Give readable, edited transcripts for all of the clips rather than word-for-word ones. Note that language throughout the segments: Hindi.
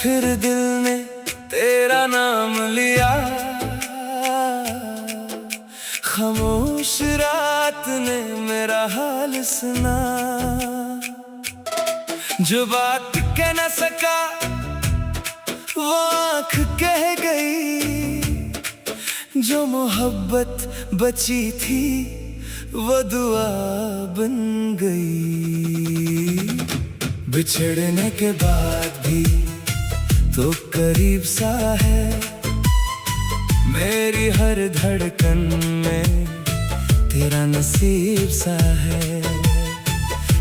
फिर दिल ने तेरा नाम लिया, खामोश रात ने मेरा हाल सुना। जो बात कह न सका वो आँख कह गई, जो मोहब्बत बची थी वो दुआ बन गई। बिछड़ने के बाद भी तो करीब सा है, मेरी हर धड़कन में तेरा नसीब सा है।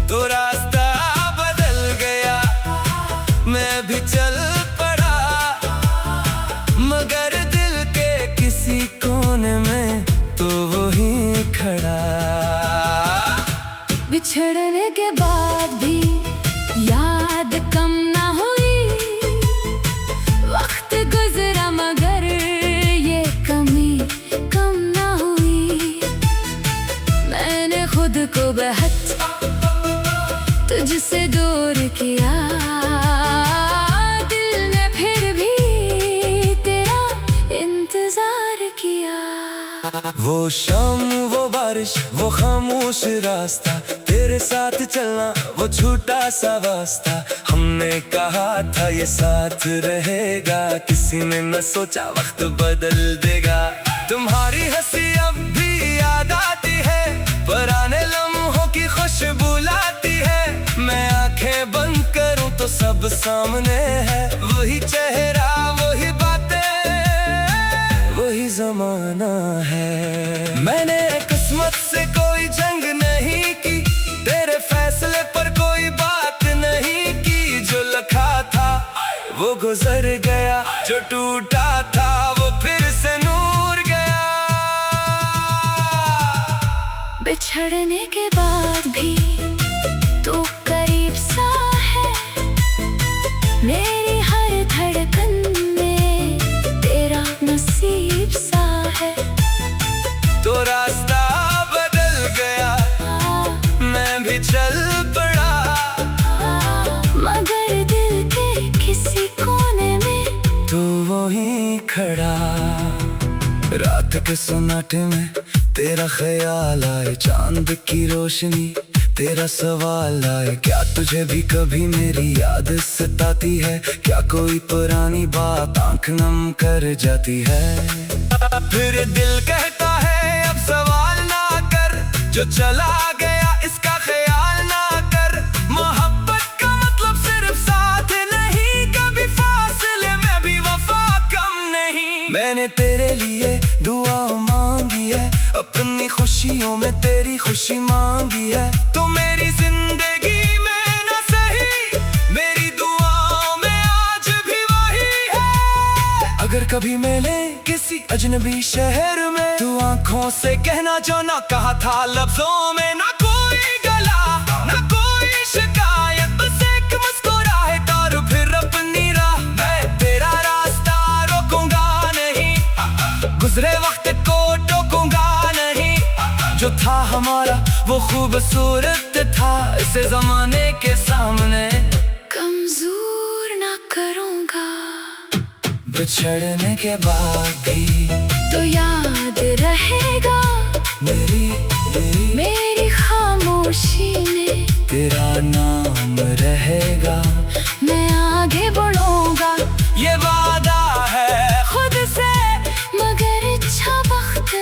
तो रास्ता बदल गया, मैं भी चल पड़ा, मगर दिल के किसी कोने में तो वही खड़ा। बिछड़ने के बाद भी याद कम ना हुई, वक्त गुजरा मगर ये कमी कम ना हुई। मैंने खुद को बहुत तुझसे दूर किया, दिल ने फिर भी तेरा इंतजार किया। वो शाम, वो बारिश, वो खामोश रास्ता, तेरे साथ चलना वो छोटा सा वास्ता। हमने कहा था ये साथ रहेगा, किसी ने न सोचा वक्त बदल देगा। तुम्हारी हंसी अब भी याद आती है, पुराने लम्हों की खुशबू लाती है। मैं आंखें बंद करूं तो सब सामने है, वही चेहरा, वही बातें, वही जमाना है। मैंने किस्मत से कोई जंग नहीं की, तेरे फैसले पर कोई बात नहीं की। जो लिखा था वो गुजर गया, जो टूटा था वो फिर से नूर गया। बिछड़ने के बाद भी तू करीब सा है, मेरी हर धड़कन में तेरा नसीब सा है। तो रास्ता बदल गया, मैं भी चल पड़ा, मगर दिल के किसी कोने में तो वही खड़ा। रात के सन्नाटे में तेरा ख्याल आए, चांद की रोशनी तेरा सवाल आए। क्या तुझे भी कभी मेरी याद सताती है? क्या कोई पुरानी बात आंख नम कर जाती है? फिर दिल कहता है अब सवाल ना कर, जो चला गया इसका ख्याल ना कर। मोहब्बत का मतलब सिर्फ साथ नहीं, कभी फासले में भी वफा कम नहीं। मैंने तेरे लिए दुआ मांगी है, अपनी खुशियों में तेरी खुशी मांगी है। तो मेरी जिंदगी में ना सही, मेरी दुआओं में आज भी वही है। अगर कभी मिले किसी अजनबी शहर में, तू आंखों से कहना जो ना कहा था लफ्जों में। ना कोई गला, ना कोई शिकायत, बस एक मुस्कुराहट और फिर अपनी राह। मैं तेरा रास्ता रोकूंगा नहीं, गुजरे वक्त को टोकूंगा नहीं। जो था हमारा वो खूबसूरत था, इसे जमाने के सामने कमजोर ना करूँगा। बिछड़ने के बाद भी तो याद रहेगा मेरी खामोशी में तेरा नाम रहेगा। मैं आगे बढ़ूंगा ये वादा है खुद से, मगर अच्छा वक्त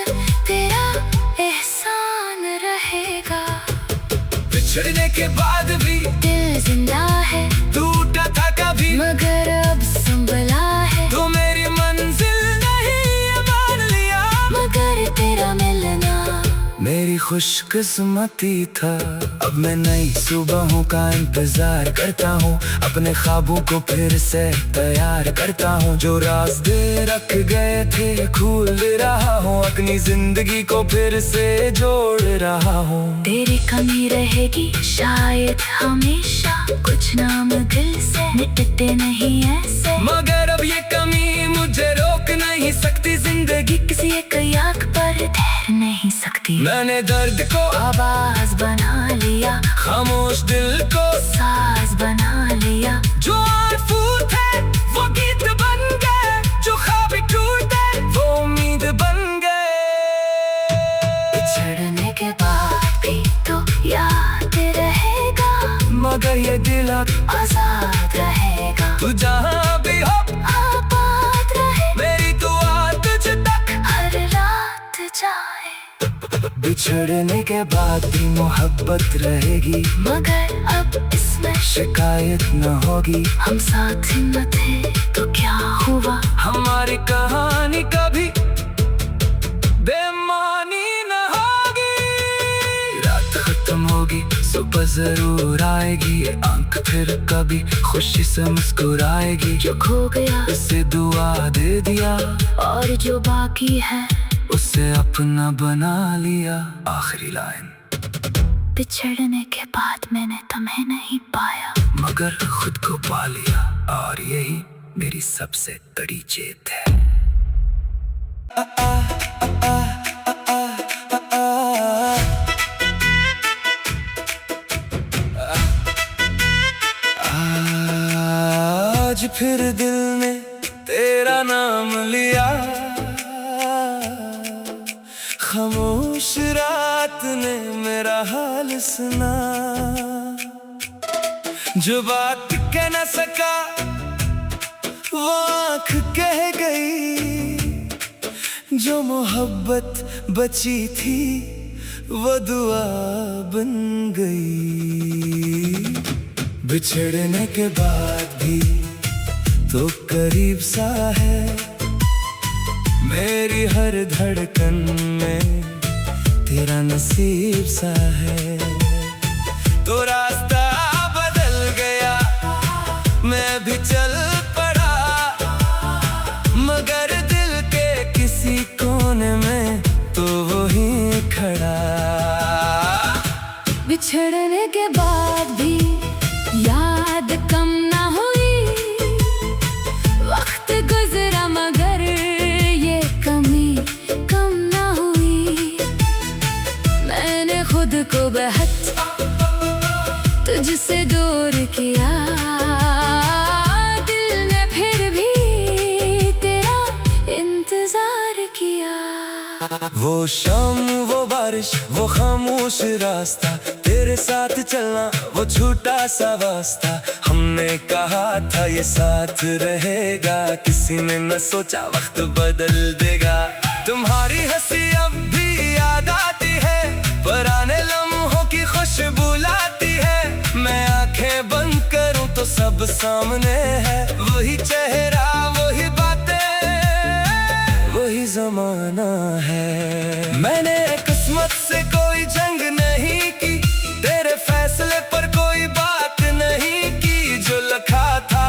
तेरा एहसान रहेगा। बिछड़ने के बाद भी दिल जिंदा है, टूटा था कभी मगर अब संभला है। तो मेरी मंजिल नहीं ये मान लिया, मगर तेरा मिलना मेरी खुशकिस्मती था। अब मैं नई सुबहों का इंतजार करता हूँ, अपने ख्वाबों को फिर से तैयार करता हूँ। जो राज दे रख गए थे खोल रहा हूँ, अपनी जिंदगी को फिर से जोड़ रहा हूँ। तेरी कमी रहेगी शायद हमेशा, कुछ नाम दिल से मिटते नहीं ऐसे। मगर अब ये कमी मुझे रोक नहीं सकती, जिंदगी किसी एक याद पर ठहर नहीं सकती। मैंने दर्द को आवाज बना लिया, खामोश दिल को साज बना लिया। जो आरज़ू थे वो बिछड़ने के बाद भी मोहब्बत रहेगी, मगर अब इसमें शिकायत न होगी। हम साथ न थे तो क्या हुआ, हमारी कहानी कभी बेमानी न होगी। रात खत्म होगी, सुबह जरूर आएगी, ये आंख फिर कभी खुशी से मुस्कुराएगी। जो खो गया उसे दुआ दे दिया, और जो बाकी है उसे अपना बना लिया। आखिरी लाइन, बिछड़ने के बाद मैंने तुम्हें नहीं पाया, मगर खुद को पा लिया, और यही मेरी सबसे बड़ी जीत है। आज फिर दिल ने तेरा नाम लिया, खामोश रात ने मेरा हाल सुना। जो बात कह न सका वो आँख कह गई, जो मोहब्बत बची थी वो दुआ बन गई। बिछड़ने के बाद भी तो करीब सा है, मेरी हर धड़कन में तेरा नसीब सा है। तो रास्ता बदल गया, मैं भी चल पड़ा, मगर दिल के किसी कोने में तो वही खड़ा। बिछड़ने के बाद भी याद कम ना हुई, वक्त गुजरा मगर ये कमी कम ना हुई। मैंने खुद को बहुत तुझसे दूर किया, दिल ने फिर भी तेरा इंतजार किया। वो शाम, वो बारिश, वो खामोश रास्ता, तेरे साथ चलना वो छोटा सा वास्ता। हमने कहा था ये साथ रहेगा, किसी ने न सोचा वक्त बदल देगा। तुम्हारी हंसी अब भी याद आती है, पुराने लम्हों की खुशबू लाती है। मैं आंखें बंद करूं तो सब सामने है, वही चेहरा, वही बातें, वही जमाना है। मैंने किस्मत से कोई जंग नहीं की, तेरे फैसले पर कोई बात नहीं की। जो लिखा था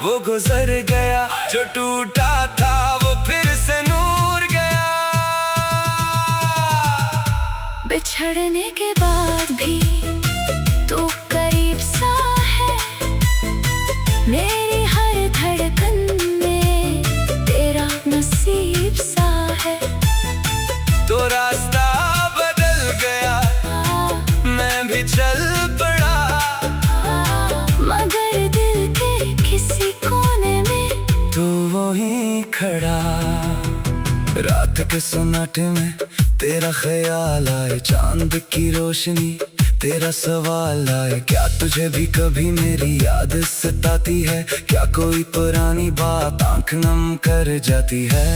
वो गुजर गया, जो टूटा था वो फिर से नूर गया। बिछड़ने के बाद भी तू करीब सा है, मेरी हर धड़कन में तेरा नसीब सा है। तो रास्ता बदल गया, मैं भी चल पड़ा, मगर दिल के किसी कोने में तो वही खड़ा। रात के सन्नाटे में तेरा ख्याल आए, चांद की रोशनी तेरा सवाल आए। क्या तुझे भी कभी मेरी याद सताती है, क्या कोई पुरानी बात आंख नम कर जाती है।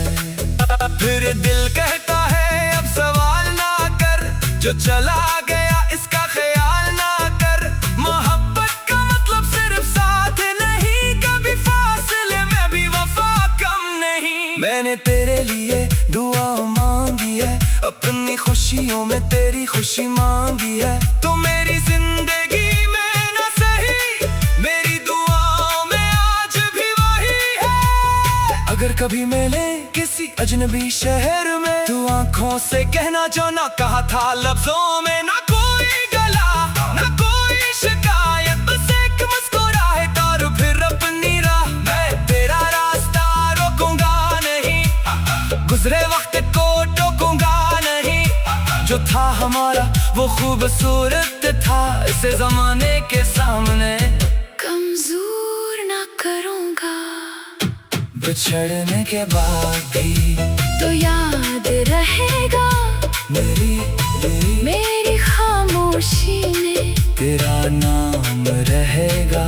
फिर दिल कहता है अब सवाल ना कर, जो चला गया इसका ख्याल ना कर। मोहब्बत का मतलब सिर्फ साथ नहीं, कभी फासले में भी वफा कम नहीं। मैंने तेरे लिए दुआ मांगी है, अपनी खुशियों में तेरी खुशी मांगी है। तो मेरी जिंदगी में ना सही, मेरी दुआओं में आज भी वही है। अगर कभी मिले किसी अजनबी शहर में, तू आंखों से कहना जो ना कहा था लफ्जों में। ना कोई गला, ना कोई शिकायत, बस एक मुस्कुराहट और फिर अपनी राह। मैं तेरा रास्ता रोकूंगा नहीं, गुजरे वक्त को टोकूंगा नहीं। जो था हमारा वो खूबसूरत था, इसे जमाने के सामने कमजोर ना करूँगा। बिछड़ने के बाद भी तो याद रहेगा मेरी खामोशी में तेरा नाम रहेगा।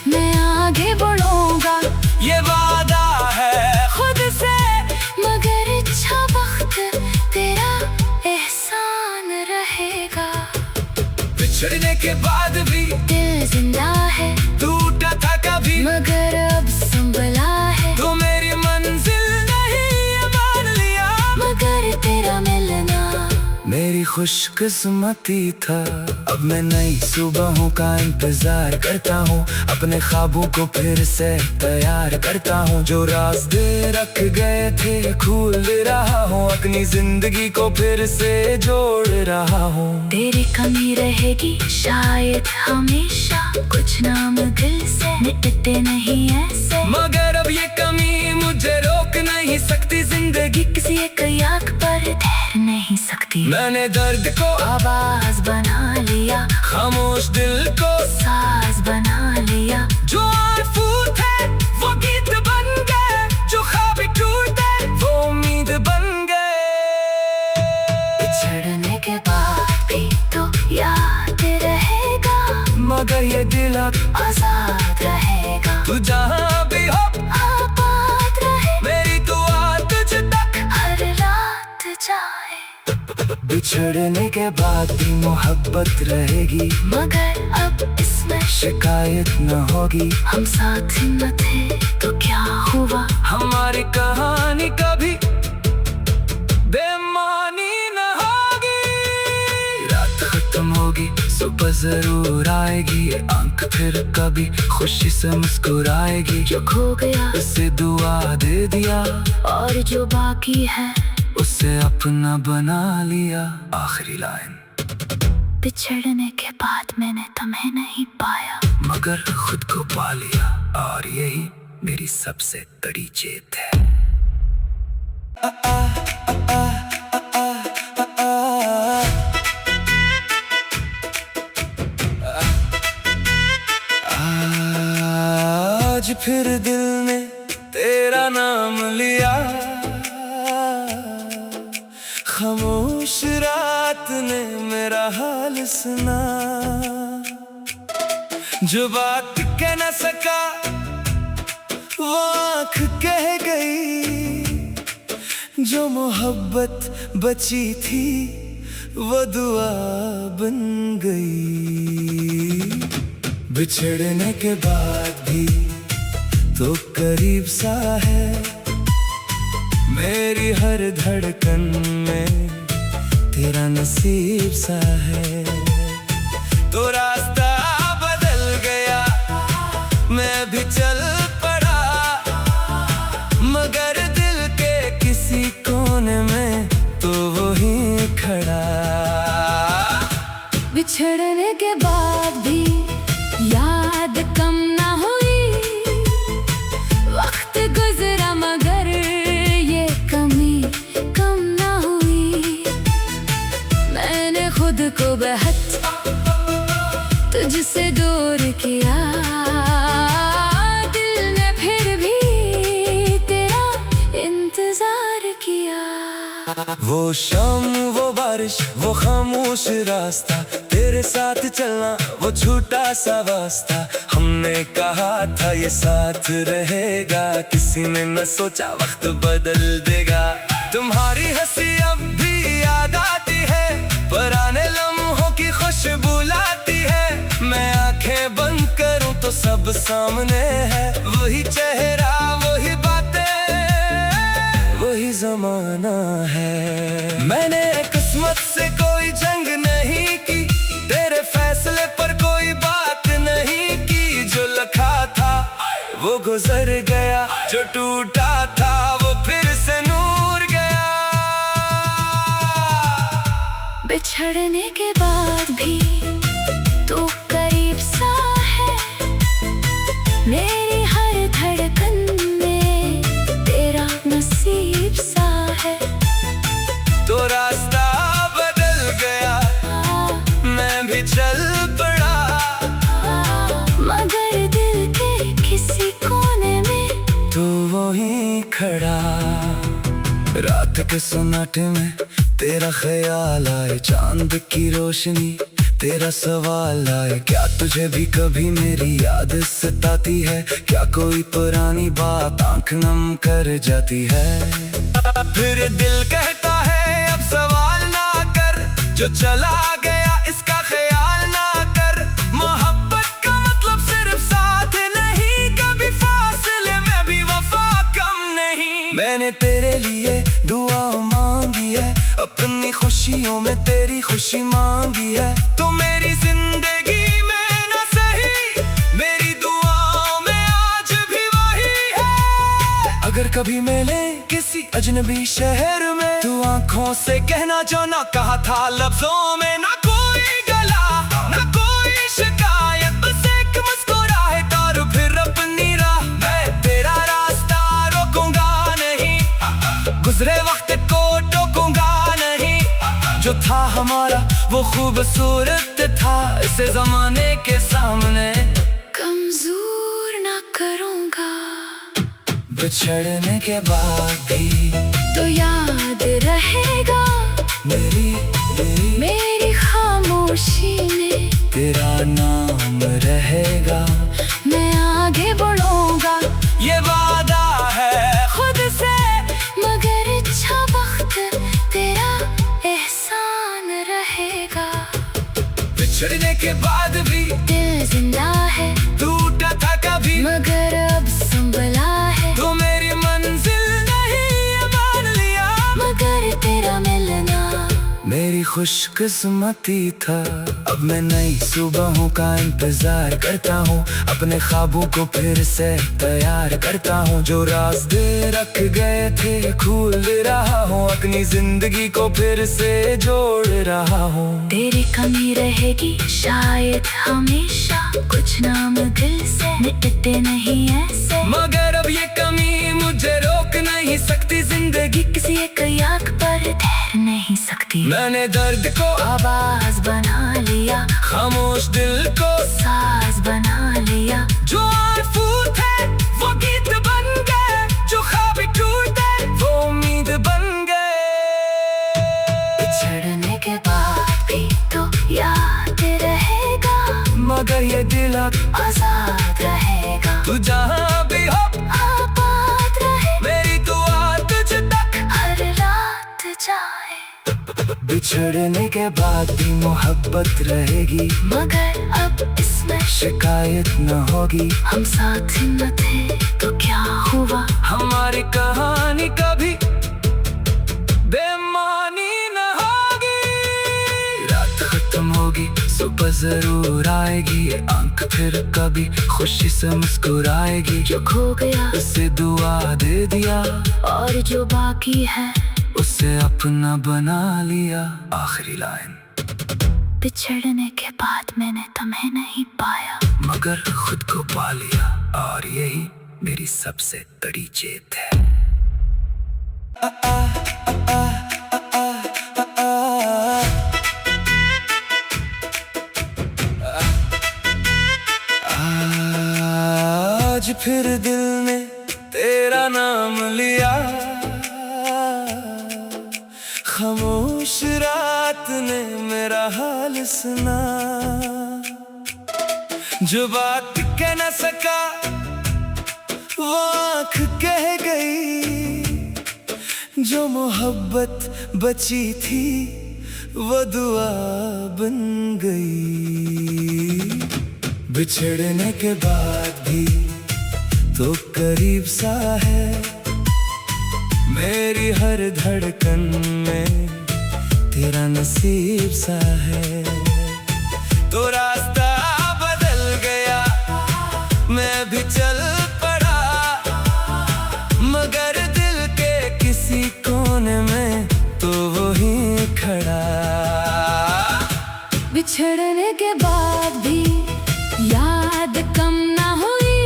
मैं आगे बढ़ूंगा ये वादा है खुद से, मगर अच्छा वक्त तेरा एहसान बिछड़ने के बाद भी दिल जिंदा है, टूटा था कभी मगर अब संभला है। तो मेरी मंजिल नहीं ये मान लिया, मगर तेरा मिलना मेरी खुशकिस्मती था। अब मैं नई सुबहों का इंतजार करता हूँ, अपने ख्वाबों को फिर से तैयार करता हूँ। जो रास्ते रख गए थे खोल रहा हूँ, अपनी जिंदगी को फिर से जोड़ रहा हूँ। तेरी कमी रहेगी शायद हमेशा, कुछ नाम दिल से मिटते नहीं ऐसे। मगर अब ये कमी मुझे रोक नहीं सकती, जिंदगी किसी एक याद पर ठहर नहीं सकती। मैंने दर्द को आवाज बना लिया, खामोश दिल को साज बना लिया। जो आरज़ू थे वो गीत बन गए, जो ख्वाब टूटे वो उम्मीद बन गए। बिछड़ने के बाद भी तो याद रहेगा, मगर ये दिल अब आजाद रहेगा। तू जहाँ भी हो आबाद रहे, मेरी दुआ तुझ तक हर रात जाए। बिछड़ने के बाद भी मोहब्बत रहेगी, मगर अब इसमें शिकायत न होगी। हम साथ न थे तो क्या हुआ, हमारी कहानी कभी बेमानी न होगी। रात खत्म होगी सुबह जरूर आएगी, ये आंख फिर कभी खुशी से मुस्कुराएगी। जो खो गया उसे दुआ दे दिया, और जो बाकी है उसे अपना बना लिया। आखिरी लाइन, बिछड़ने के बाद मैंने तुम्हें नहीं पाया, मगर खुद को पा लिया, और यही मेरी सबसे बड़ी जीत है। आज फिर दिल ने तेरा नाम लिया, खामोश रात ने मेरा हाल सुना। जो बात कह न सका वो आँख कह गई, जो मोहब्बत बची थी वो दुआ बन गई। बिछड़ने के बाद भी तो करीब सा है, मेरी हर धड़कन में तेरा नसीब सा है। तो रास्ता बदल गया, मैं भी चल पड़ा, मगर दिल के किसी कोने में तो वही खड़ा। बिछड़ने के बाद भी याद कम ना हुई, वक्त गुजरा मगर ये कमी कम ना हुई। मैंने खुद को बहुत तुझसे दूर किया, दिल ने फिर भी तेरा इंतजार किया। वो शाम वो बारिश वो खामोश रास्ता, तेरे साथ चलना वो छोटा सा वास्ता। हमने कहा था ये साथ रहेगा, किसी ने न सोचा वक्त बदल देगा। तुम्हारी हंसी अब भी याद आती है, पुराने लम्हों की खुशबू लाती है। मैं आंखें बंद करूं तो सब सामने है, वही चेहरा वही बातें वही जमाना है। मैंने किस्मत से कोई जंग नहीं की, तेरे फैसले पर कोई बात नहीं की। जो लिखा था वो गुजर गया, जो टूटा था वो फिर से नूर गया। बिछड़ने के बाद भी तू करीब सा है, मेरी हर धड़कन में तेरा नसीब सा है। तो रास्ता बदल गया, मैं भी चल पड़ा, मगर दिल के किसी कोने में तो वहीं खड़ा। रात के सन्नाटे में तेरा ख्याल आए, चांद की रोशनी तेरा सवाल आए। क्या तुझे भी कभी मेरी याद सताती है, क्या कोई पुरानी बात आंख नम कर जाती है। फिर दिल कहता है अब सवाल ना कर, जो चला गया इसका ख्याल ना खुशियों में तेरी खुशी मांगी है, तो मेरी जिंदगी में ना सही, मेरी दुआओं में आज भी वही है। अगर कभी मिले किसी अजनबी शहर में, तू आंखों से कहना जो ना कहा था लफ्जों में, ना कोई गला ना कोई शिकायत, बस एक मुस्कुराहट और फिर अपनी राह। मैं तेरा रास्ता रोकूंगा नहीं, गुजरे वक्त को टोकूंगा नहीं, जो था हमारा वो खूबसूरत था, इसे जमाने के सामने कमजोर ना करूंगा। बिछड़ने के बाद भी तो याद रहेगा मेरी खामोशी में, तेरा नाम रहेगा। मैं आगे बढ़ूंगा ये वादा है खुद से, मगर अच्छा वक्त तेरा एहसान रहेगा। बिछड़ने के बाद भी दिल जिंदा है, टूटा था कभी मगर अब संभला है। तो मेरी मंजिल नहीं ये मान लिया, मगर तेरा मिलना मेरी खुशकिस्मती था। अब मैं नई सुबहों का इंतजार करता हूँ, अपने ख्वाबों को फिर से तैयार करता हूँ, जो राज दे रख गए थे खोल रहा हूँ, अपनी जिंदगी को फिर से जोड़ रहा हूँ। तेरी कमी रहेगी शायद हमेशा, कुछ नाम दिल से मिटते नहीं ऐसे, मगर अब ये कमी मुझे रोक नहीं सकती, जिंदगी किसी एक याद पर ठहर नहीं सकती। मैंने दर्द को आवाज बना लिया, खामोश दिल को साज बना लिया, जो आंसू थे वो गीत बन गए, जो ख्वाब टूटे वो उम्मीद बन गए। बिछड़ने के बाद भी तो याद रहेगा, मगर ये दिल अब आजाद रहेगा। तू जहाँ भी हो आबाद रहे, मेरी दुआ तुझ तक हर रात जाए। बिछड़ने के बाद भी मोहब्बत रहेगी, मगर अब इसमें शिकायत न होगी। हम साथ न थे तो क्या हुआ, हमारी कहानी कभी बेमानी न होगी। रात खत्म होगी सुबह जरूर आएगी, ये आंख फिर कभी खुशी से मुस्कुराएगी, जो खो गया उसे दुआ दे दिया, और जो बाकी है उसे अपना बना लिया। आखिरी लाइन, बिछड़ने के बाद मैंने तुम्हें नहीं पाया, मगर खुद को पा लिया, और यही मेरी सबसे बड़ी जीत है। आज फिर दिल ने तेरा नाम लिया, खामोश रात ने मेरा हाल सुना, जो बात कह न सका वो आँख कह गई, जो मोहब्बत बची थी वो दुआ बन गई। बिछड़ने के बाद भी तो करीब सा है, मेरी हर धड़कन में तेरा नसीब सा है। तो रास्ता बदल गया, मैं भी चल पड़ा, मगर दिल के किसी कोने में तो वही खड़ा। बिछड़ने के बाद भी याद कम ना हुई,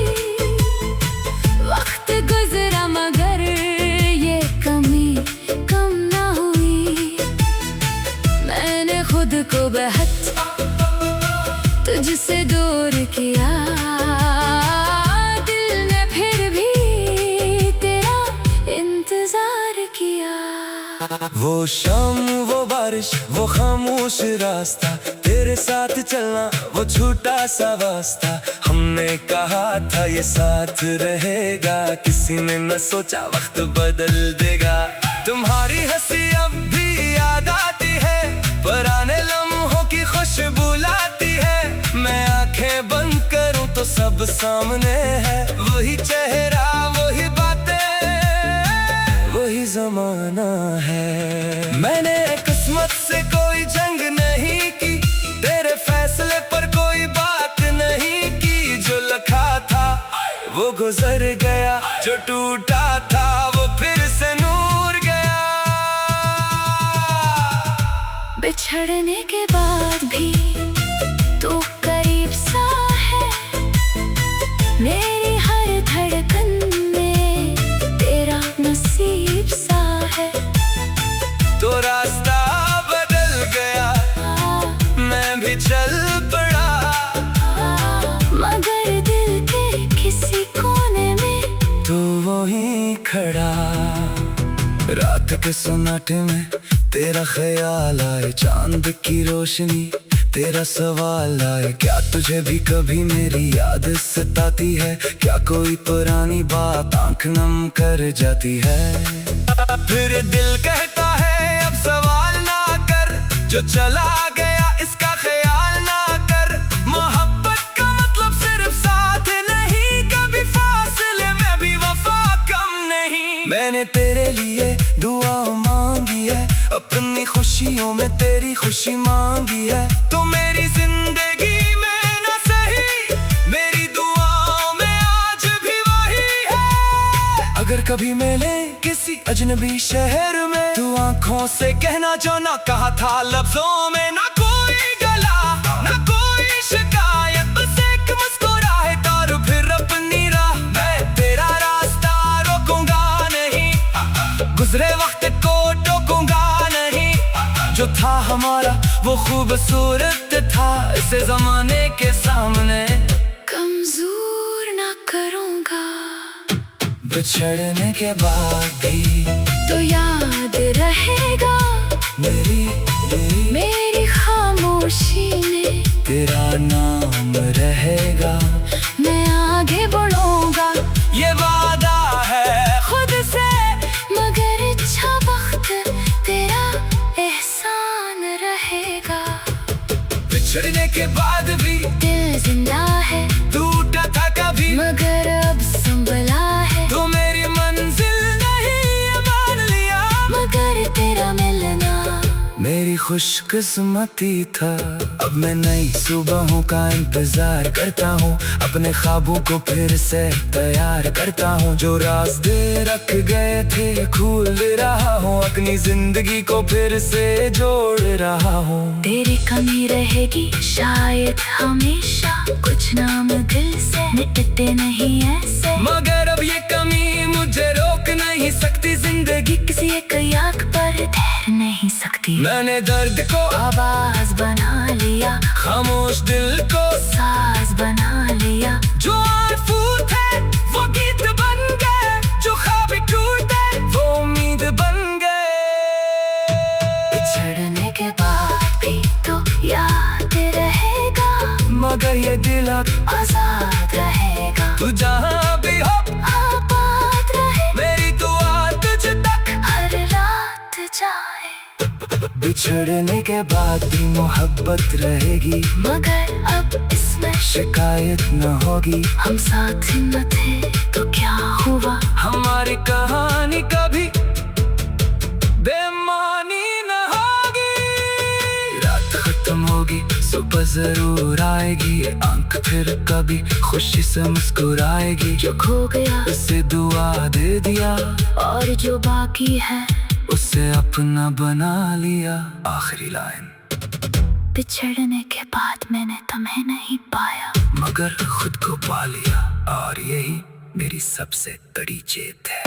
वक्त गुजरा मगर ये कमी कम ना हुई। मैंने खुद को बेहद तुझसे दूर किया, दिल ने फिर भी तेरा इंतजार किया। वो शाम वो बारिश वो खामोश रास्ता, तेरे साथ चलना वो छोटा सा वास्ता, हमने कहा था ये साथ रहेगा, किसी ने न सोचा वक्त बदल देगा। तुम्हारी हंसी अब भी याद आती है, पुराने लम्हों की खुशबू लाती है, मैं आंखें बंद करूं तो सब सामने है, वही चेहरा वही बातें वही जमाना है। मैंने किस्मत गुजर गया, जो टूटा था वो फिर से नूर गया। बिछड़ने के बाद भी तू करीब सा है, मेरी हर धड़कन में तेरा नसीब सा है। तो रास्ता बदल गया, मैं भी चल पड़ा, मगर दिल के किसी कोने में तो वहीं खड़ा। रात के सन्नाटे में तेरा ख्याल आए, चांद की रोशनी तेरा सवाल आए। क्या तुझे भी कभी मेरी याद सताती है? क्या कोई पुरानी बात आंख नम कर जाती है? फिर दिल कहता है अब सवाल ना कर, जो चला गया इसका ख्याल ना कर। मोहब्बत का मतलब सिर्फ साथ नहीं, कभी फासले में भी वफा कम नहीं। मैंने तेरे लिए दुआ मांगी है, अपनी खुशियों में तेरी खुशी मांगी है। तो मेरी जिंदगी में ना सही, मेरी दुआओं में आज भी वही है। अगर कभी मिले किसी अजनबी शहर में, तू आंखों से कहना जो ना कहा था लफ्जों में। ना कोई गला ना कोई शिकायत, बस एक मुस्कुराहट और फिर अपनी राह। मैं तेरा रास्ता रोकूंगा नहीं, गुजरे वक्त को टोकूंगा नहीं। जो था हमारा वो खूबसूरत था, इसे जमाने के सामने कमजोर ना करूँगा। बिछड़ने के बाद भी तो याद रहेगा मेरी खामोशी में तेरा नाम रहेगा। मैं आगे बढ़ूंगा ये वादा है खुद से, मगर अच्छा वक्त तेरा एहसान रहेगा। बिछड़ने के बाद भी दिल जिंदा है, टूटा था कभी मगर अब संभला है। तो मेरी मंजिल नहीं ये मान लिया, मगर तेरा मिलना मेरी खुशकिस्मती था। अब मैं नई सुबहों का इंतजार करता हूँ, अपने ख्वाबों को फिर से तैयार करता हूँ। जो रास्ते रख गए थे खोल रहा हूँ, अपनी जिंदगी को फिर से जोड़ रहा हूँ। तेरी कमी रहेगी शायद हमेशा, कुछ नाम दिल से मिटते नहीं ऐसे। मगर अब ये कमी मुझे रोक नहीं सकती, जिंदगी किसी एक याद पर ठहर नहीं सकती। मैंने दर्द को आवाज बना लिया, खामोश दिल को साज बना लिया। जो आरज़ू थे वो गीत बन गए, जो ख्वाब टूटे वो उम्मीद बन गए। बिछड़ने के बाद भी तो याद रहेगा, मगर ये दिल अब आजाद रहेगा। तू जहाँ भी हो आबाद रहे, मेरी दुआ तुझ तक हर रात जाए। बिछड़ने के बाद भी मोहब्बत रहेगी, मगर अब इसमें शिकायत न होगी। हम साथ न थे तो क्या हुआ, हमारी कहानी कभी बेमानी न होगी। रात खत्म होगी सुबह जरूर आएगी, आंख फिर कभी खुशी से मुस्कुराएगी। जो खो गया उसे दुआ दे दिया, और जो बाकी है उसे अपना बना लिया। आखिरी लाइन, बिछड़ने के बाद मैंने तुम्हें नहीं पाया, मगर खुद को पा लिया, और यही मेरी सबसे बड़ी जीत है।